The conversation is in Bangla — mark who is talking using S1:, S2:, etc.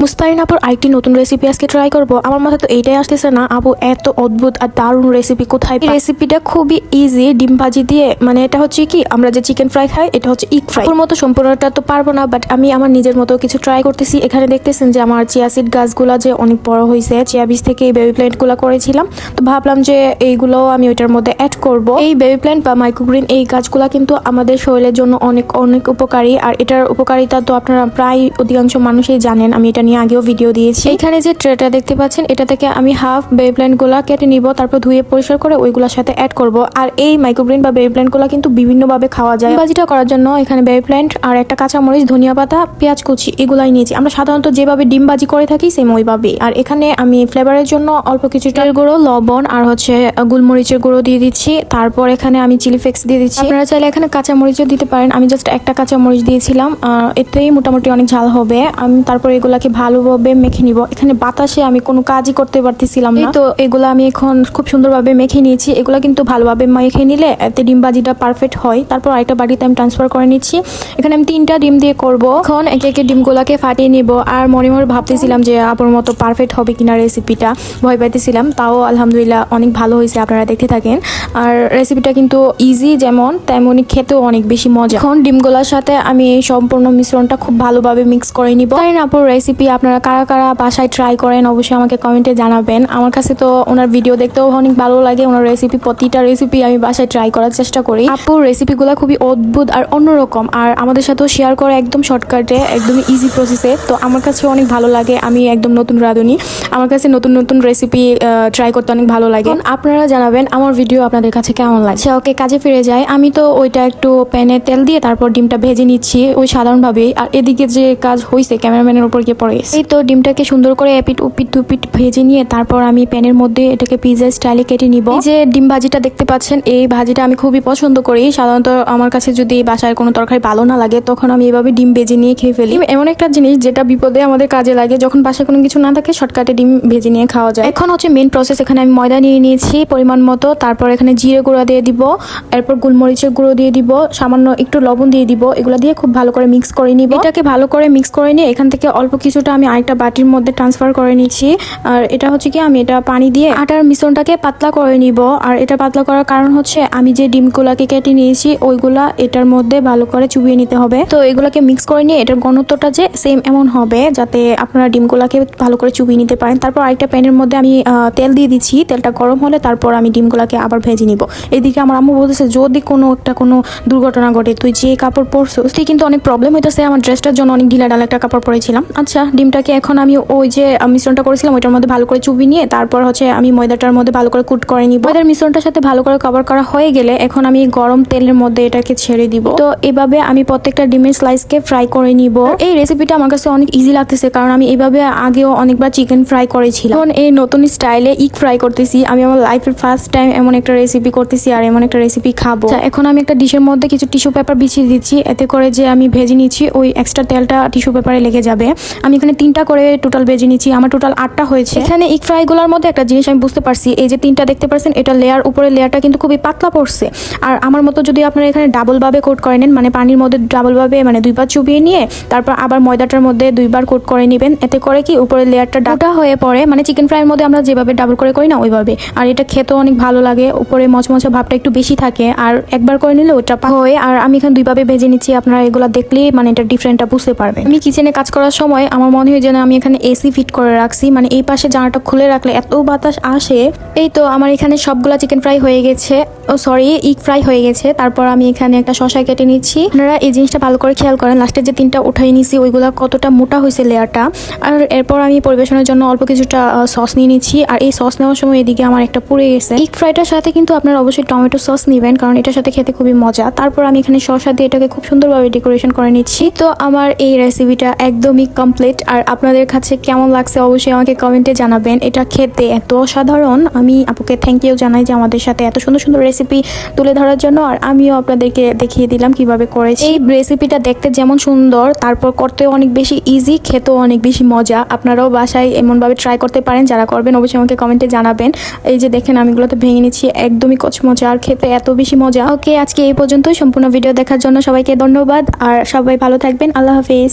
S1: মুস্তারিন আপুর আরেকটি নতুন রেসিপি আজকে ট্রাই করব। আমার মাথায় তো এইটাই আসতেছে না আপু এত অদ্ভুত আর দারুণ রেসিপি কোথায় পায়। রেসিপিটা খুবই ইজি, ডিম ভাজি দিয়ে, মানে এটা হচ্ছে কি আমরা যে চিকেন ফ্রাই খাই এটা হচ্ছে ইগ ফ্রাই। ওর মতো সম্পূর্ণটা তো পারবো না, বাট আমি আমার নিজের মতো কিছু ট্রাই করতেছি। এখানে দেখতেছেন যে আমার চিয়া সিড গাছগুলো যে অনেক বড় হয়েছে, চিয়া বীজ থেকে এই বেবি প্ল্যান্ট গুলো করেছিলাম, তো ভাবলাম যে এইগুলো আমি ওইটার মধ্যে অ্যাড করব। এই বেবি প্ল্যান্ট বা মাইক্রোগ্রিন এই গাছগুলো কিন্তু আমাদের শরীরের জন্য অনেক অনেক উপকারী, আর এটার উপকারিতা তো আপনারা প্রায় অধিকাংশ মানুষই জানেন। আমি এটা নিয়ে আগেও ভিডিও দিয়েছি। এখানে যে ট্রেটা দেখতে পাচ্ছেন এটা থেকে আমি হাফ বেবি প্ল্যান্ট গুলা কেটে নিব, তারপর ধুয়ে পরিষ্কার করে ওইগুলোর সাথে অ্যাড করব। আর এই মাইক্রোগ্রিন বা বেবি প্ল্যান্ট গুলা কিন্তু বিভিন্ন ভাবে খাওয়া যায়। ভাজিটা করার জন্য এখানে বেবি প্ল্যান্ট আর একটা কাঁচামরিচ, ধনিয়া পাতা, পেঁয়াজ কুচি এগুলাই নিয়েছি। আমরা সাধারণত যেভাবে ডিম ভাজি করে থাকি সেম ওইভাবে। আর এখানে আমি ফ্লেভারের জন্য অল্প কিছু তেল গুঁড়ো, লবণ আর হচ্ছে গোলমরিচের গুঁড়ো দিয়ে দিচ্ছি। তারপর এখানে আমি চিলি ফ্লেক্স দিয়ে দিচ্ছি। আপনারা চাইলে এখানে কাঁচামরিচও দিতে পারেন, আমি জাস্ট একটা কাঁচামরিচ দিয়েছিলাম। এতেই মোটামুটি অনেক ঝাল হবে। আমি তারপর এগুলাকে ভালোভাবে মেখে নিব। এখানে বাতাসে আমি কোনো কাজই করতে পারতেছিলাম না, তো এগুলো আমি এখন খুব সুন্দরভাবে মেখে নিয়েছি। এগুলো কিন্তু ভালোভাবে মেখে নিলে এতে ডিম ভাজিটা পারফেক্ট হয়। তারপর আরেকটা বাটিতে আমি ট্রান্সফার করে নিচ্ছি। এখানে আমি 3টা ডিম দিয়ে করব। এখন একে একে ডিমগুলোকে ফাটিয়ে নিব। আর মনে মনে ভাবতেছিলাম যে আপুর মতো পারফেক্ট হবে কিনা রেসিপিটা, ভয় পাইতেছিলাম। তাও আলহামদুলিল্লাহ অনেক ভালো হয়েছে, আপনারা দেখতে থাকেন। আর রেসিপিটা কিন্তু ইজি যেমন তেমনই খেতেও অনেক বেশি মজা। এখন ডিমগুলোর সাথে আমি এই সম্পূর্ণ মিশ্রণটা খুব ভালোভাবে মিক্স করে নিব। তাই না আপুর রেসিপি আপনারা কারা কারা বাসায় ট্রাই করেন অবশ্যই আমাকে কমেন্টে জানাবেন। আমার কাছে তো ওনার ভিডিও দেখতেও অনেক ভালো লাগে। ওনার রেসিপি, প্রতিটা রেসিপি আমি বাসায় ট্রাই করার চেষ্টা করি। আপুর রেসিপিগুলো খুবই অদ্ভুত আর অন্যরকম, আর আমাদের সাথেও শেয়ার করে একদম শর্টকাটে, একদম ইজি প্রসেসে। তো আমার কাছে অনেক ভালো লাগে। আমি একদম নতুন রাঁধুনি, আমার কাছে নতুন নতুন রেসিপি ট্রাই করতে অনেক ভালো লাগে। আপনারা জানাবেন আমার ভিডিও আপনাদের কাছে কেমন লাগছে। ওকে, কাজে ফিরে যায়। আমি তো ওইটা একটু প্যানে তেল দিয়ে তারপর ডিমটা ভেজে নিচ্ছি ওই সাধারণভাবেই। আর এদিকে যে কাজ হয়েছে ক্যামেরাম্যানের উপর গিয়ে পড়ে গেছে। এই তো ডিমটাকে সুন্দর করে এপিট উপিট দুপিট ভেজে নিয়ে তারপর আমি প্যানের মধ্যে এটাকে পিৎজা স্টাইলে কেটে নিব। এই যে ডিম ভাজিটা দেখতে পাচ্ছেন, এই ভাজিটা আমি খুবই পছন্দ করি। সাধারণত আমার কাছে যদি বাসায় কোনো তরকারি ভালো না লাগে তখন আমি এভাবে ডিম ভেজে নিয়ে খেয়ে ফেলি। এমন একটা জিনিস যেটা বিপদে আমাদের কাজে লাগে, যখন বাসায় কোনো কিছু না থাকে শর্টকাটে ডিম ভেজে নিয়ে খাওয়া যায়। এখন হচ্ছে মেন প্রসেস। এখানে আমি ময়দা নিয়ে নিয়েছি পরিমাণ মতো, তারপর এখানে জিরে গুঁড়া দিয়ে দিব, এরপর গোলমরিচের গুঁড়ো দিয়ে দিব, সামান্য একটু লবণ দিয়ে দিব। এগুলো দিয়ে খুব ভালো করে মিক্স করে নিব। এটাকে ভালো করে মিক্স করে নিয়ে এখান থেকে অল্প কিছুটা আমি আরেকটা বাটির মধ্যে ট্রান্সফার করে নিচ্ছি। আর এটা হচ্ছে কি আমি এটা পানি দিয়ে আটার মিশ্রণটাকে পাতলা করে নিব। আর এটা পাতলা করার কারণ হচ্ছে আমি যে ডিমগুলাকে কেটে নিয়েছি ওইগুলা এটার মধ্যে ভালো করে চুবিয়ে নিতে হবে। তো এগুলাকে মিক্স করে নিয়ে এটার ঘনত্বটা যে সেম এমন হবে যাতে আপনারা ডিমগুলাকে ভালো করে চুবিয়ে নিতে পারেন। তারপর আরেকটা প্যানের মধ্যে আমি তেল দিয়ে দিচ্ছি। তেলটা গরম হলে তারপর আমি ডিমগুলাকে আবার ভেজে নিব। এদিকে আমার আম্মু বলতেছে যদি কোনো দুর্ঘটনা ঘটে, তুই যে কাপড় পরছো তুই কিন্তু অনেক প্রবলেম হইতেছে। আমার ড্রেসটার জন্য অনেক ঢিলা ঢালা একটা কাপড় পরেছিলাম। আচ্ছা, ডিমটাকে এখন আমি ওই যে মিশ্রণটা করেছিলাম ওইটার মধ্যে ভালো করে চুবি নিয়ে তারপর হচ্ছে আমি ময়দাটার মধ্যে ভালো করে কুট করে নিব। ময়দার মিশ্রণটার সাথে ভালো করে কভার করা হয়ে গেলে এখন আমি গরম তেলের মধ্যে এটাকে ছেড়ে দিব। তো এভাবে আমি প্রত্যেকটা ডিমের স্লাইসকে ফ্রাই করে নিব। এই রেসিপিটা আমার কাছে অনেক ইজি লাগতেছে, কারণ আমি এইভাবে আগেও অনেকবার চিকেন ফ্রাই করেছিলাম। এখন এই নতুন স্টাইলে ইগ ফ্রাই করতেছি। আমি আমার লাইফের ফার্স্ট টাইম এমন একটা রেসিপি করতেছি আর এমন একটা রেসিপি খাবো। এখন আমি একটা ডিশের মধ্যে কিছু টিস্যু পেপার বিছিয়ে দিচ্ছি, এতে করে যে আমি ভেজে নিচ্ছি ওই এক্সট্রা তেলটা টিস্যু পেপারে লেগে যাবে। আমি এখানে 3টা করে টোটাল ভেজে নিচ্ছি, আমার টোটাল 8টা হয়েছে। এখানে ইগ ফ্রাই গুলোর মধ্যে একটা জিনিস আমি বুঝতে পারছি, এই যে 3টা দেখতে পাচ্ছেন এটা লেয়ার, উপরের লেয়ারটা কিন্তু খুবই পাতলা পড়ছে। আর আমার মতো যদি আপনারা এখানে ডাবল ভাবে কোট করে নেন, মানে পানির মধ্যে ডাবল ভাবে মানে 2বার চুবিয়ে নিয়ে তারপর আবার ময়দাটার মধ্যে 2বার কোট করে নেবেন, এতে করে কি উপরের লেয়ারটা ডাটা হয়ে পড়ে, মানে চিকেন ফ্রাইয়ের মধ্যে আমরা যেভাবে ডাবল করে করি না ওইভাবে। আর এটা খেতেও অনেক ভালো লাগে, উপরে মচমচা ভাবটা একটু বেশি থাকে, আর একবার করে নিলে ওটা হয়। আর আমি এখানে 2ভাবে ভেজে নিচ্ছি, আপনারা এগুলো দেখলেই মানে এটা ডিফারেন্টটা বুঝতে পারবেন। আমি কিচেনে কাজ করার সময় আমার মনে হয় যেন আমি এখানে এসি ফিট করে রাখছি, মানে এই পাশে জানালাটা খুলে রাখলে এত বাতাস আসে। এই তো আমার এখানে সবগুলা চিকেন ফ্রাই হয়ে গেছে, ইগ ফ্রাই হয়ে গেছে। তারপর আমি এখানে একটা শসা কেটে নিচ্ছি। আপনারা এই জিনিসটা ভালো করে খেয়াল করেন, লাস্টে যে 3টা উঠাই নিছি ওইগুলা কতটা মোটা হয়েছে লেয়ারটা। আর এরপর আমি পরিবেশনের জন্য অল্প কিছুটা সস নিয়ে নিচ্ছি। আর এই সস নেওয়ার সময় এদিকে আমার একটা পুড়ে গেছে। ইগ ফ্রাইটার সাথে কিন্তু আপনারা অবশ্যই টমেটো সস নেবেন, কারণ এটার সাথে খেতে খুবই মজা। তারপর আমি এখানে শসা দিয়ে এটাকে খুব সুন্দরভাবে ডেকোরেশন করে নিচ্ছি। তো আমার এই রেসিপিটা একদমই কমপ্লিট। আর আপনাদের কাছে কেমন লাগছে অবশ্যই আমাকে কমেন্টে জানাবেন। এটা খেতে এত অসাধারণ, আমি আপুকে থ্যাংক ইউ জানাই যে আমাদের সাথে এত সুন্দর সুন্দর রেসিপি তুলে ধরার জন্য। আর আমিও আপনাদেরকে দেখিয়ে দিলাম কিভাবে করেছি। এই রেসিপিটা দেখতে যেমন সুন্দর, তারপর করতেও অনেক বেশি ইজি, খেতেও অনেক বেশি মজা। আপনারাও বাসায় এমনভাবে ট্রাই করতে পারেন, যারা করবেন অবশ্যই আমাকে কমেন্টে জানাবেন। এই যে দেখেন আমি এগুলো তো ভেঙে নিচ্ছি, একদমই কচমচা আর খেতে এত বেশি মজা। ওকে, আজকে এই পর্যন্তই। সম্পূর্ণ ভিডিও দেখার জন্য সবাইকে ধন্যবাদ, আর সবাই ভালো থাকবেন। আল্লাহ হাফিজ।